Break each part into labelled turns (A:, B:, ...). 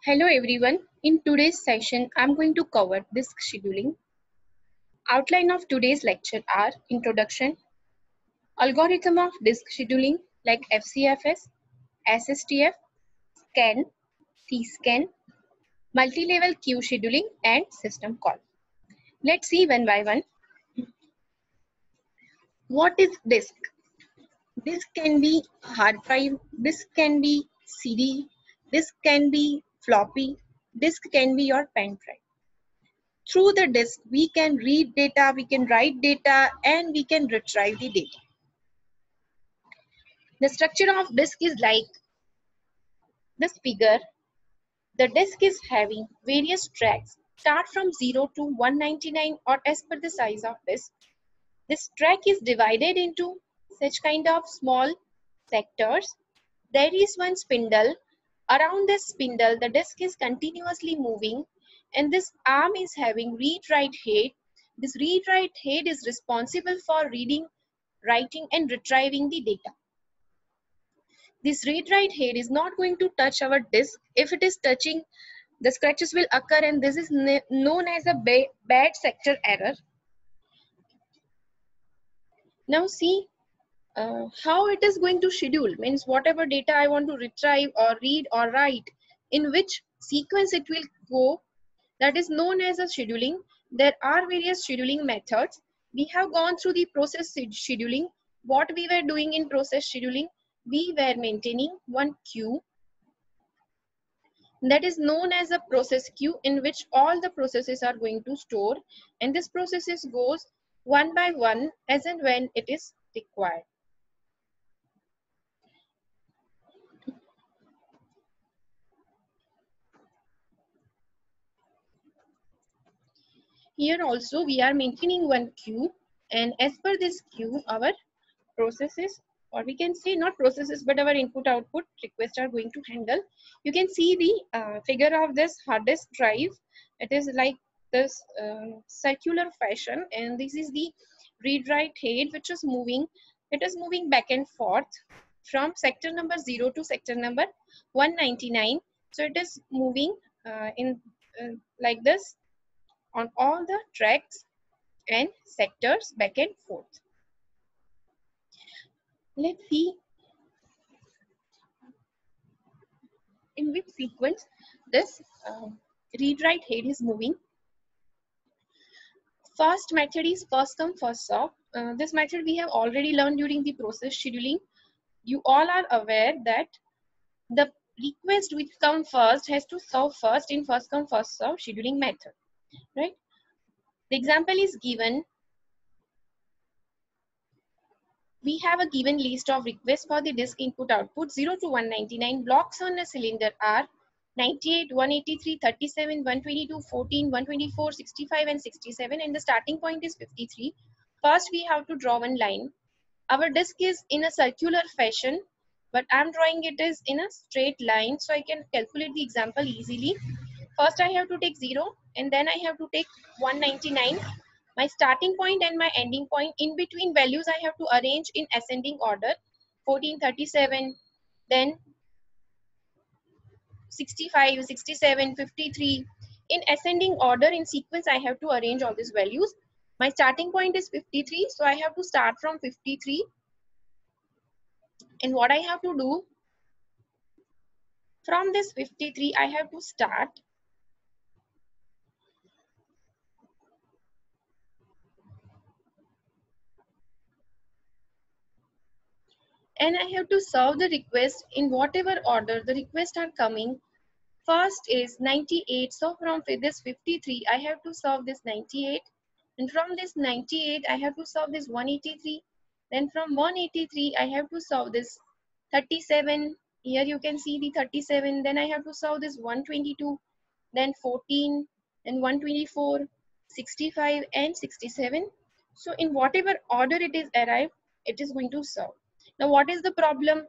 A: Hello everyone. In today's session, I'm going to cover disk scheduling. Outline of today's lecture are introduction, algorithm of disk scheduling like FCFS, SSTF, SCAN, CSCAN, multi-level queue scheduling, and system call. Let's see one by one. What is disk? Disk can be hard drive, disk can be CD, disk can be floppy, disk can be your pen drive. Through the disk, we can read data, we can write data, and we can retrieve the data. The structure of disk is like this figure. The disk is having various tracks, start from 0 to 199 or as per the size of disk. This track is divided into such kind of small sectors. There is one spindle. Around this spindle, the disk is continuously moving, and this arm is having read-write head. This read-write head is responsible for reading, writing, and retrieving the data. This read-write head is not going to touch our disk. If it is touching, the scratches will occur, and this is known as a bad sector error. Now see how it is going to schedule, means whatever data I want to retrieve or read or write, in which sequence it will go, that is known as a scheduling. There are various scheduling methods. We have gone through the process scheduling. What we were doing in process scheduling, we were maintaining one queue that is known as a process queue, in which all the processes are going to store, and this processes goes one by one as and when it is required. Here also we are maintaining one queue, and as per this queue our processes, or we can say not processes, but our input output requests are going to handle. You can see the figure of this hard disk drive. It is like this circular fashion, and this is the read write head which is moving. It is moving back and forth from sector number 0 to sector number 199. So it is moving in like this on all the tracks and sectors back and forth. Let's see in which sequence this read-write head is moving. First method is first come first serve. This method we have already learned during the process scheduling. You all are aware that the request which come first has to serve first in first come first serve scheduling method, right? The example is given. We have a given list of requests for the disk input output 0 to 199. Blocks on a cylinder are 98, 183, 37, 122, 14, 124, 65 and 67, and the starting point is 53. First we have to draw one line. Our disk is in a circular fashion, but I'm drawing it is in a straight line, so I can calculate the example easily. First I have to take 0, and then I have to take 199. My starting point and my ending point, in between values I have to arrange in ascending order. 14, 37, then 65, 67, 53. In ascending order, in sequence, I have to arrange all these values. My starting point is 53, so I have to start from 53. And what I have to do, from this 53, I have to start. And I have to serve the request in whatever order the requests are coming. First is 98, so from this 53, I have to solve this 98. And from this 98, I have to solve this 183. Then from 183, I have to solve this 37. Here you can see the 37. Then I have to solve this 122, then 14, and 124, 65, and 67. So in whatever order it is arrived, it is going to solve. Now what is the problem?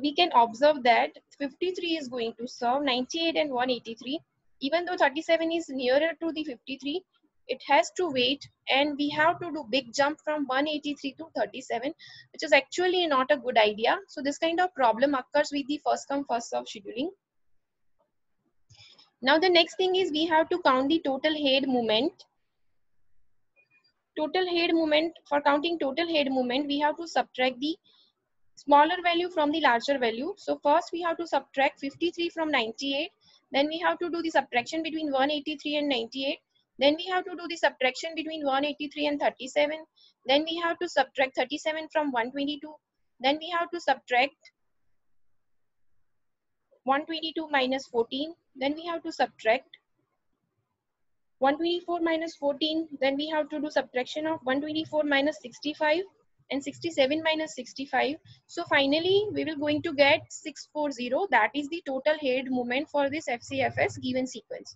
A: We can observe that 53 is going to serve 98 and 183. Even though 37 is nearer to the 53, it has to wait, and we have to do big jump from 183 to 37, which is actually not a good idea. So this kind of problem occurs with the first come first serve scheduling. Now the next thing is we have to count the total head movement. Total head movement, for counting total head movement, we have to subtract the smaller value from the larger value. So first we have to subtract 53 from 98. Then we have to do the subtraction between 183 and 98. Then we have to do the subtraction between 183 and 37. Then we have to subtract 37 from 122. Then we have to subtract 122 minus 14. Then we have to subtract 124 minus 14. Then we have to do subtraction of 124 minus 65 and 67 minus 65. So finally we will going to get 640. That is the total head movement for this FCFS given sequence.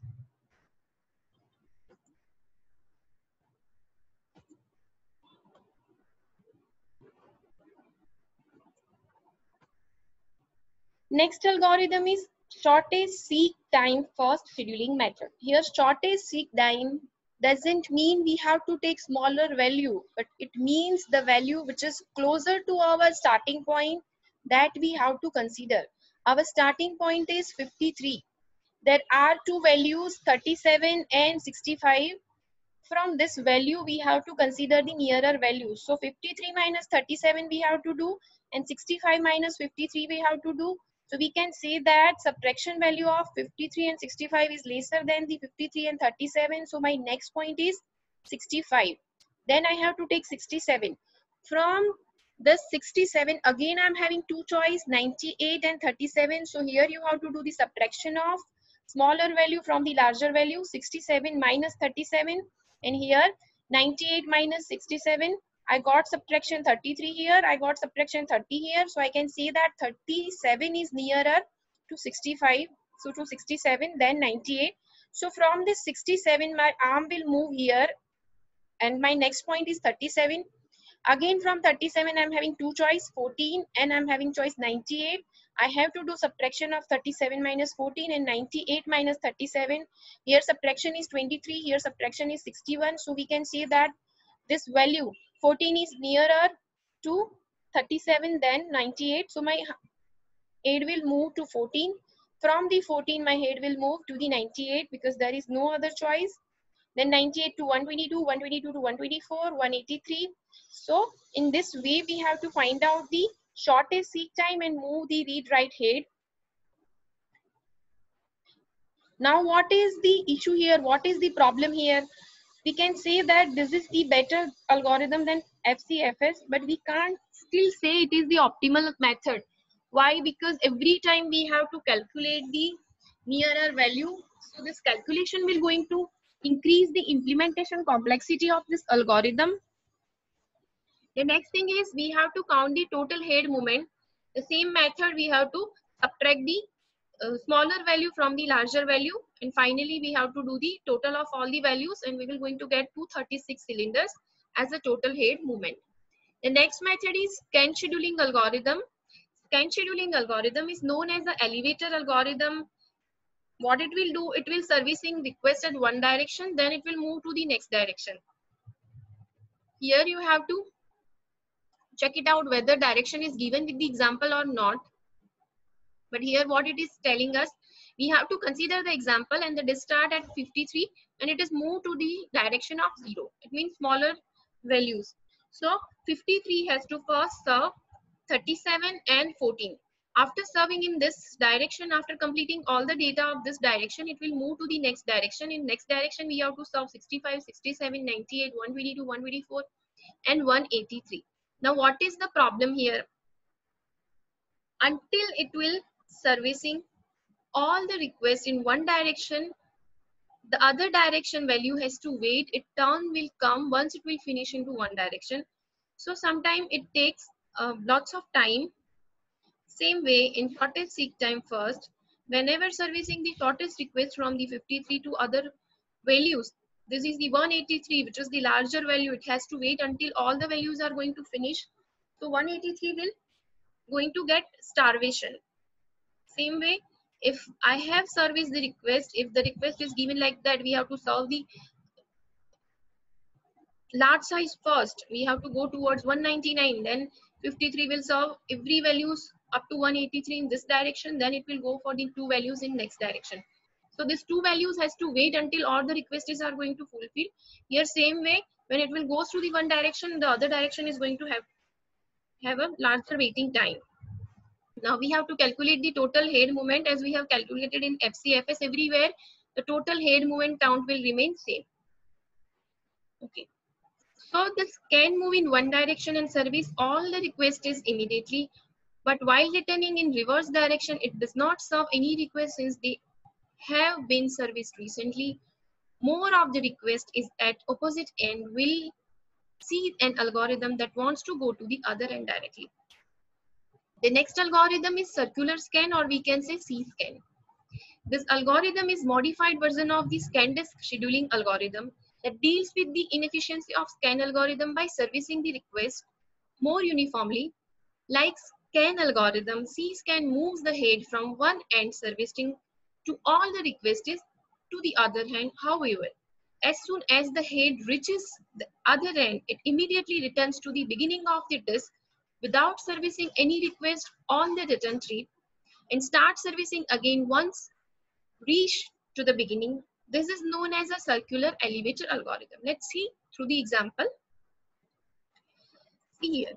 A: Next algorithm is shortest seek time first scheduling method. Here shortest seek time doesn't mean we have to take smaller value, but it means the value which is closer to our starting point that we have to consider. Our starting point is 53. There are two values 37 and 65. From this value we have to consider the nearer values. So 53 minus 37 we have to do, and 65 minus 53 we have to do. So we can say that subtraction value of 53 and 65 is lesser than the 53 and 37. So my next point is 65. Then I have to take 67. From the 67, again I'm having two choice, 98 and 37. So here you have to do the subtraction of smaller value from the larger value, 67 minus 37. And here 98 minus 67, I got subtraction 33 here, I got subtraction 30 here. So I can say that 37 is nearer to 65. So to 67, then 98. So from this 67, my arm will move here, and my next point is 37. Again from 37, I'm having two choice, 14 and I'm having choice 98. I have to do subtraction of 37 minus 14 and 98 minus 37. Here subtraction is 23, here subtraction is 61. So we can say that this value 14 is nearer to 37 than 98. So my head will move to 14. From the 14, my head will move to the 98 because there is no other choice. Then 98 to 122, 122 to 124, 183. So in this way, we have to find out the shortest seek time and move the read write head. Now, what is the issue here? What is the problem here? We can say that this is the better algorithm than FCFS, but we can't still say it is the optimal method. Why? Because every time we have to calculate the nearer value. So this calculation will going to increase the implementation complexity of this algorithm. The next thing is we have to count the total head movement. The same method we have to subtract the smaller value from the larger value, and finally we have to do the total of all the values, and we will going to get 236 cylinders as a total head movement. The next method is scan scheduling algorithm. Scan scheduling algorithm is known as the elevator algorithm. What it will do, it will servicing request at one direction, then it will move to the next direction. Here you have to check it out whether direction is given with the example or not. But here what it is telling us, we have to consider the example and the disk start at 53 and it is moved to the direction of 0. It means smaller values. So 53 has to first serve 37 and 14. After serving in this direction, after completing all the data of this direction, it will move to the next direction. In next direction, we have to serve 65, 67, 98, 122, 124 and 183. Now what is the problem here? Until it will servicing all the requests in one direction, the other direction value has to wait. It turn will come once it will finish into one direction. So sometimes it takes lots of time. Same way in shortest seek time first, whenever servicing the shortest request from the 53 to other values, this is the 183, which is the larger value. It has to wait until all the values are going to finish. So 183 will going to get starvation. Same way, if I have serviced the request, if the request is given like that, we have to solve the large size first. We have to go towards 199, then 53 will solve every values up to 183 in this direction, then it will go for the two values in next direction. So this two values has to wait until all the requests are going to fulfill. Here same way, when it will go through the one direction, the other direction is going to have a larger waiting time. Now we have to calculate the total head movement as we have calculated in FCFS. Everywhere the total head movement count will remain same. Okay. So the can move in one direction and service all the requests immediately. But while returning in reverse direction, it does not serve any request since they have been serviced recently. More of the request is at opposite end will see an algorithm that wants to go to the other end directly. The next algorithm is circular scan, or we can say C-scan. This algorithm is modified version of the scan-disk scheduling algorithm that deals with the inefficiency of scan algorithm by servicing the request more uniformly. Like scan algorithm, C-scan moves the head from one end servicing to all the requests to the other hand. However, as soon as the head reaches the other end, it immediately returns to the beginning of the disk without servicing any request on the return trip and start servicing again once reached to the beginning. This is known as a circular elevator algorithm. Let's see through the example. See here,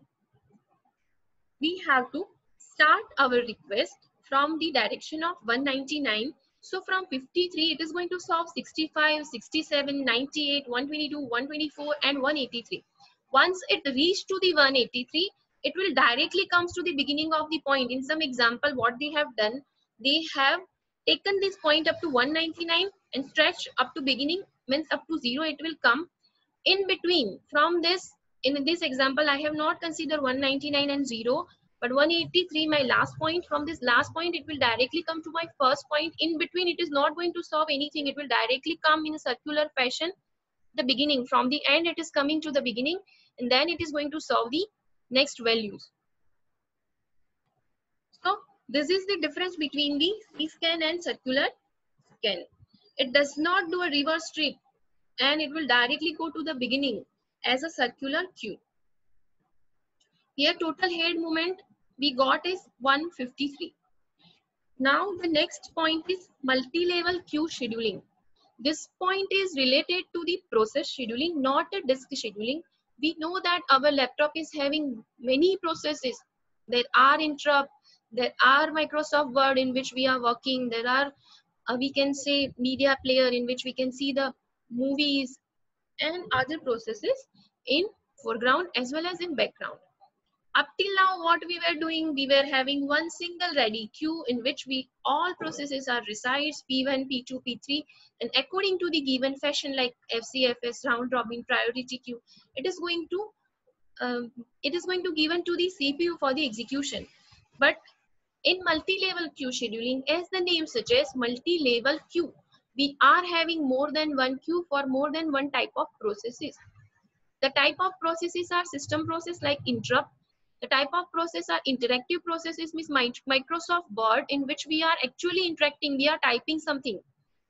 A: we have to start our request from the direction of 199. So from 53, it is going to solve 65, 67, 98, 122, 124, and 183. Once it reached to the 183, it will directly comes to the beginning of the point. In some example, what they have done, they have taken this point up to 199 and stretched up to beginning, means up to 0, it will come. In between, from this, in this example, I have not considered 199 and 0, but 183, my last point. From this last point, it will directly come to my first point. In between, it is not going to solve anything. It will directly come in a circular fashion. The beginning, from the end, it is coming to the beginning, and then it is going to solve the next values. So this is the difference between the C-scan and circular scan. It does not do a reverse trip, and it will directly go to the beginning as a circular queue. Here total head movement we got is 153. Now the next point is multi-level queue scheduling. This point is related to the process scheduling, not a disk scheduling. We know that our laptop is having many processes. There are interrupt, there are Microsoft Word in which we are working, there are we can say media player in which we can see the movies and other processes in foreground as well as in background. Up till now, what we were doing, we were having one single ready queue in which we all processes are resides P1, P2, P3, and according to the given fashion like FCFS, round robin, priority queue, it is going to given to the CPU for the execution. But in multi-level queue scheduling, as the name suggests, multi-level queue, we are having more than one queue for more than one type of processes. The type of processes are system process like interrupt. The type of process are interactive processes, means Microsoft Word in which we are actually interacting, we are typing something.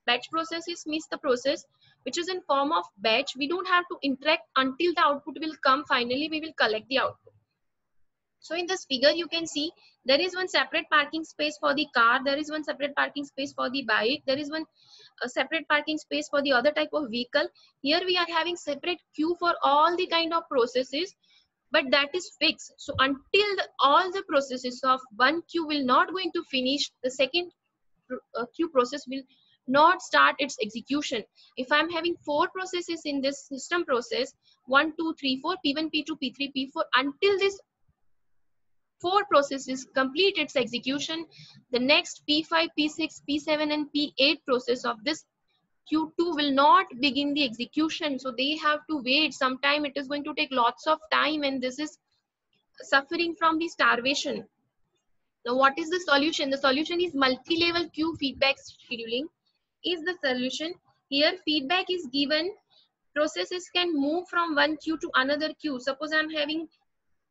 A: Batch processes means the process which is in form of batch. We don't have to interact until the output will come. Finally, we will collect the output. So in this figure, you can see there is one separate parking space for the car. There is one separate parking space for the bike. There is one separate parking space for the other type of vehicle. Here we are having separate queue for all the kind of processes, but that is fixed. So until all the processes of one queue will not going to finish, the second queue process will not start its execution. If I'm having 4 processes in this system process, 1, 2, 3, 4, P1, P2, P3, P4, until this 4 processes complete its execution, the next P5, P6, P7 and P8 process of this Q2 will not begin the execution. So they have to wait. Sometime it is going to take lots of time, and this is suffering from the starvation. Now what is the solution? The solution is multi-level queue feedback scheduling is the solution. Here feedback is given. Processes can move from one queue to another queue. Suppose I'm having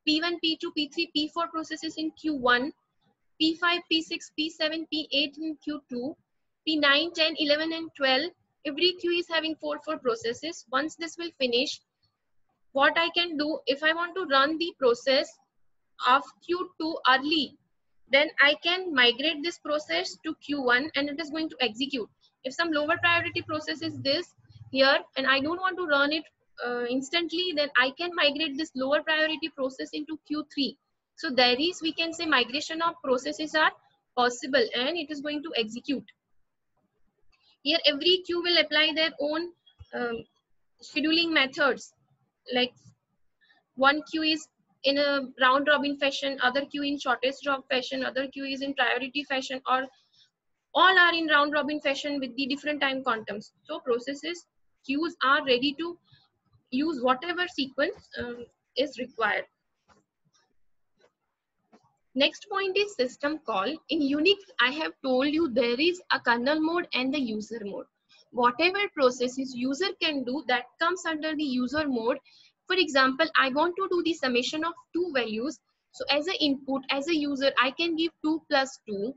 A: P1, P2, P3, P4 processes in Q1, P5, P6, P7, P8 in Q2, P9, 10, 11 and 12. Every queue is having 4 processes. Once this will finish, what I can do, if I want to run the process of Q2 early, then I can migrate this process to Q1 and it is going to execute. If some lower priority process is this here and I don't want to run it instantly, then I can migrate this lower priority process into Q3. So there is, we can say, migration of processes are possible and it is going to execute. Here every queue will apply their own scheduling methods. Like one queue is in a round robin fashion, other queue in shortest job fashion, other queue is in priority fashion, or all are in round robin fashion with the different time quantums. So processes, queues are ready to use whatever sequence is required. Next point is system call. In Unix, I have told you there is a kernel mode and the user mode. Whatever processes user can do, that comes under the user mode. For example, I want to do the summation of two values. So as an input, as a user, I can give 2 plus 2.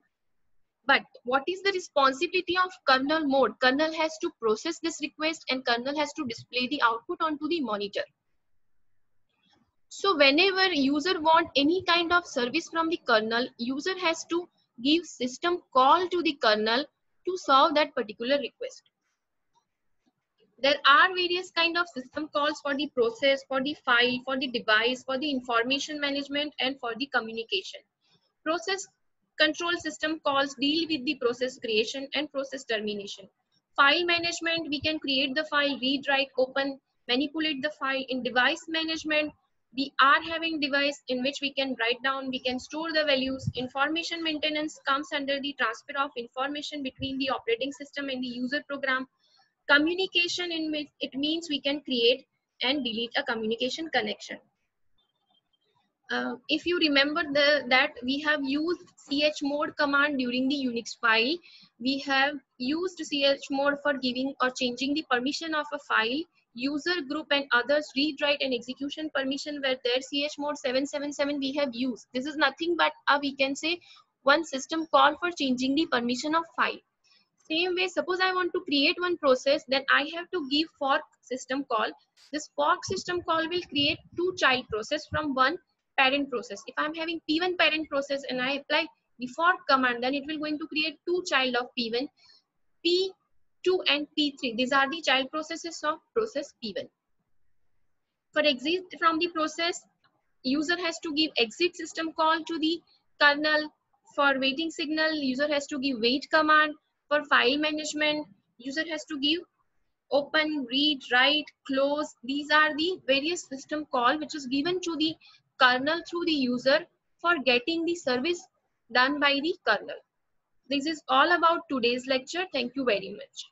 A: But what is the responsibility of kernel mode? Kernel has to process this request and kernel has to display the output onto the monitor. So whenever user want any kind of service from the kernel, user has to give system call to the kernel to solve that particular request. There are various kind of system calls for the process, for the file, for the device, for the information management, and for the communication. Process control system calls deal with the process creation and process termination. File management, we can create the file, read, write, open, manipulate the file. In device management, we are having device in which we can write down, we can store the values. Information maintenance comes under the transfer of information between the operating system and the user program. Communication, in which it means we can create and delete a communication connection. If you remember that we have used chmod command during the Unix file, we have used chmod for giving or changing the permission of a file. User group and others read, write, and execution permission were there. Chmod 777 we have used. This is nothing but we can say one system call for changing the permission of file. Same way, suppose I want to create one process, then I have to give fork system call. This fork system call will create two child process from one parent process. If I'm having P1 parent process and I apply the fork command, then it will going to create two child of P1, P2 and P3. These are the child processes of process P1. For exit from the process, user has to give exit system call to the kernel. For waiting signal, user has to give wait command. For file management, user has to give open, read, write, close. These are the various system call which is given to the kernel through the user for getting the service done by the kernel. This is all about today's lecture. Thank you very much.